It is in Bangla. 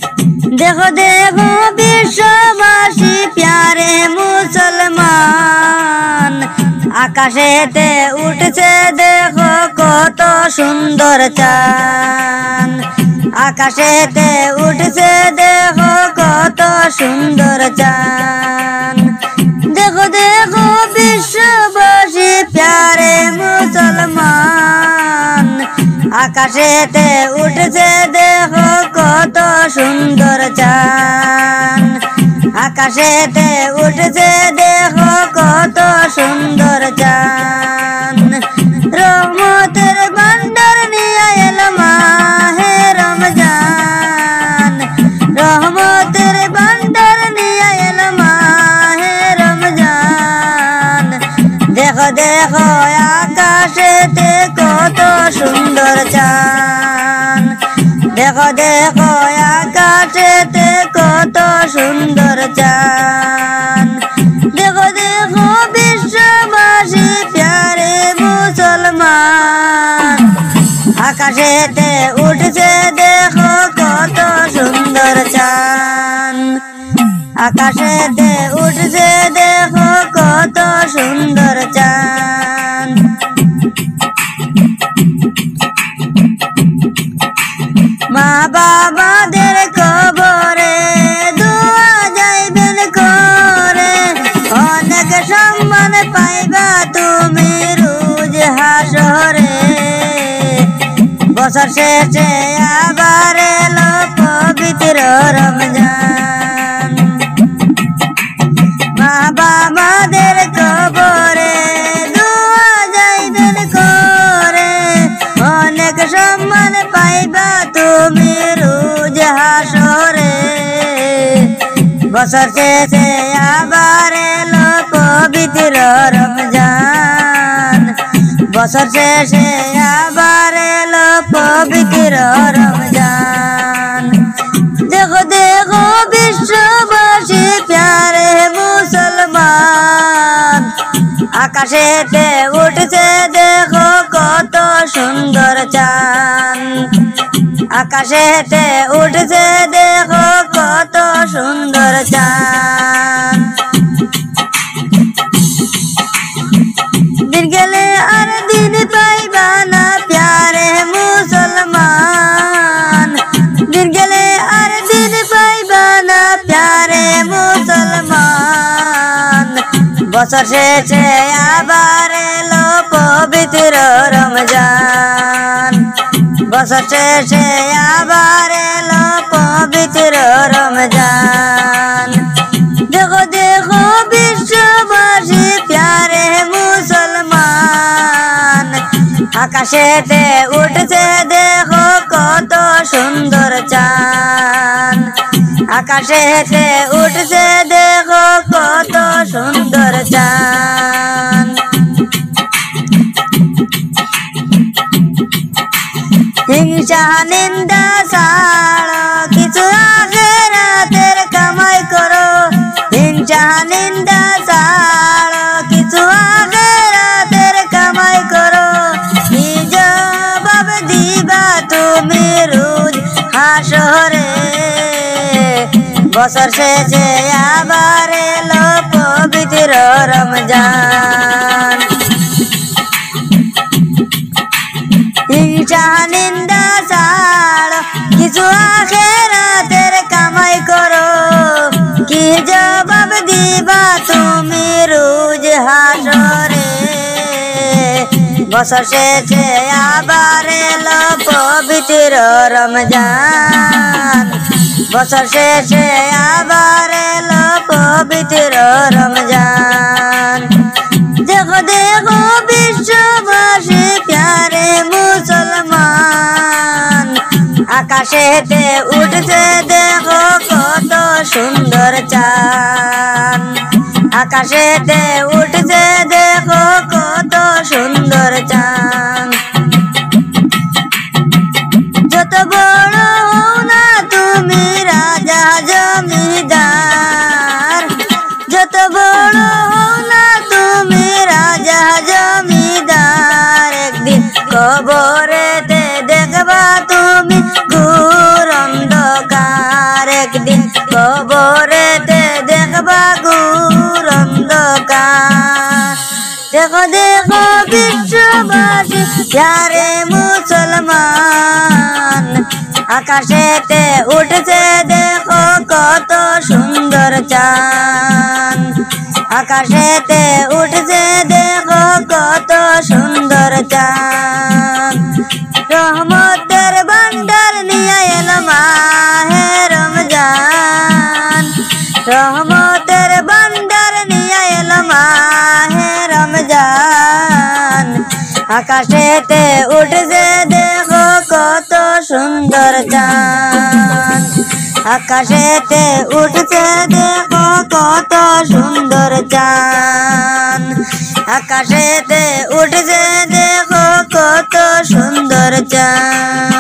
देखो देखो विश्ववासी प्यारे मुसलमान आकाशेते उठছে देखो কত সুন্দর চাঁদ आकाशेते उठছে देखो কত সুন্দর চাঁদ देखो देखो विश्ववासी प्यारे मुसलमान आकाशेते उठছে देखो কত সুন্দর চাঁদ आकाशेते उठছে देखो কত সুন্দর চাঁদ রহমতের ভান্ডার নিয়ে এলো মাহে রমজান রহমতের ভান্ডার নিয়ে এলো মাহে রমজান দেখো দেখো আকাশেতে কত সুন্দর চাঁদ देखो देखो आकाशेते कत सुंदर चाँद देखो देखो विश्ववासी प्यारे मुसलमान आकाशेते उठছে देखो कत सुंदर चाँद आकाशेते उठছে देखो कत सुंदर चाँद মা বাবাদের কবরে দোয়া যাইবেন করে অনেক সম্মান পাইবা তুমি রোজ হাসরে বছর শেষে আবার এলো পবিত্র রমজান মা বাবাদের কবরে দোয়া যাইবেন করে অনেক সম্মান পাইবা তুমি রোজ হাসরে বছর শেষে আবার এলো পবিত্র রমজান বছর শেষে আবার এলো পবিত্র রমজান দেখো দেখো বিশ্ববাসী প্যারে মুসলমান আকাশেতে উঠছে দেখো কত সুন্দর চাঁদ आकाशेते उठছে देखो कत सुंदर चाँद दिन गेले और दिन पाइबा ना प्यारे मुसलमान दिन गेले और दिन पाइबा ना प्यारे मुसलमान बছর শেষে আবার এলো পবিত্র রমজান বছর শেষে আবার এলো পবিত্র রমজান দেখো দেখো বিশ্ববাসী প্যারে মুসলমান আকাশেতে উঠছে দেখো কত সুন্দর চাঁদ আকাশেতে উঠছে দেখো কত সুন্দর চাঁদ হিংসা নিন্দা ছাড়ো কিছু আখিরাতের কামাই করো হিংসা নিন্দা ছাড়ো কিছু আখিরাতের কামাই করো কি জবাব দিবা তুমি রোজ হাসরে বছর শেষে আবার এলো পবিত্র রমজান হিংসা নিন্দা ছাড়ো কিছু আখিরাতের কামাই করো কি জবাব দিবা তুমি রোজ হাসরে বছর শেষে আবার এলো পবিত্র রমজান বছর শেষে আবার এলো পবিত্র রমজান দেখো দেখো বিশ্ববাসী প্যারে মুসলমান আকাশেতে উঠছে দেখো কত সুন্দর চাঁদ আকাশেতে উঠছে দেখো কত সুন্দর চাঁদ যত বড় হও না তুমি রাজা জমিদার যত বড় হও না তুমি রাজা জমিদার একদিন কবরেতে দেখবা তুমি ঘোর অন্ধকার देखो देखो विश्ववासी प्यारे मुसलमान आकाशेते उठছে देखो কত সুন্দর চাঁদ আকাশেতে উঠছে দেখো কত সুন্দর চাঁদ রহমতের ভান্ডার নিয়ে এলো মাহে রমজান রহমতের ভান্ডার নিয়ে এলো মাহে রমজান আকাশেতে উঠছে দেখো কত সুন্দর চাঁদ আকাশেতে উঠছে দেখো কত সুন্দর চাঁদ আকাশেতে উঠছে দেখো কত সুন্দর চাঁদ।